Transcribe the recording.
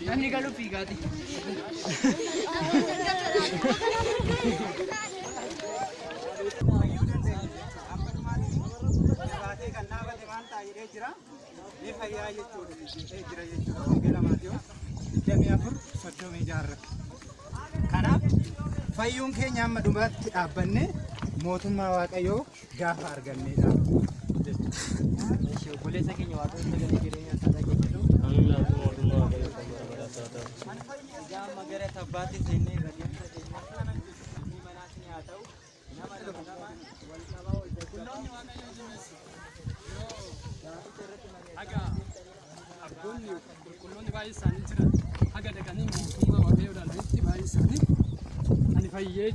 Nanti kalau piga ti. Kanaaf fayyuun keenya amma dhumaatti dhaabbanne mootummaa Waaqayyoo gaafa arganneedha. Obboleessa keenya Waaqayyo sagalee jireenya isaa dhageessisu. Gaafa gara tabbaatti seennee radiyoota keenya ni manaatti haa ta'u nama wal qabaa qulqulloonni Waaqayyoo jireessu. Abboonni qulqulloonni baay'ee isaanii jiran haga dhaqanii mootummaa Waaqayyoo ilaalanitti baay'ee isaanii ani fayyee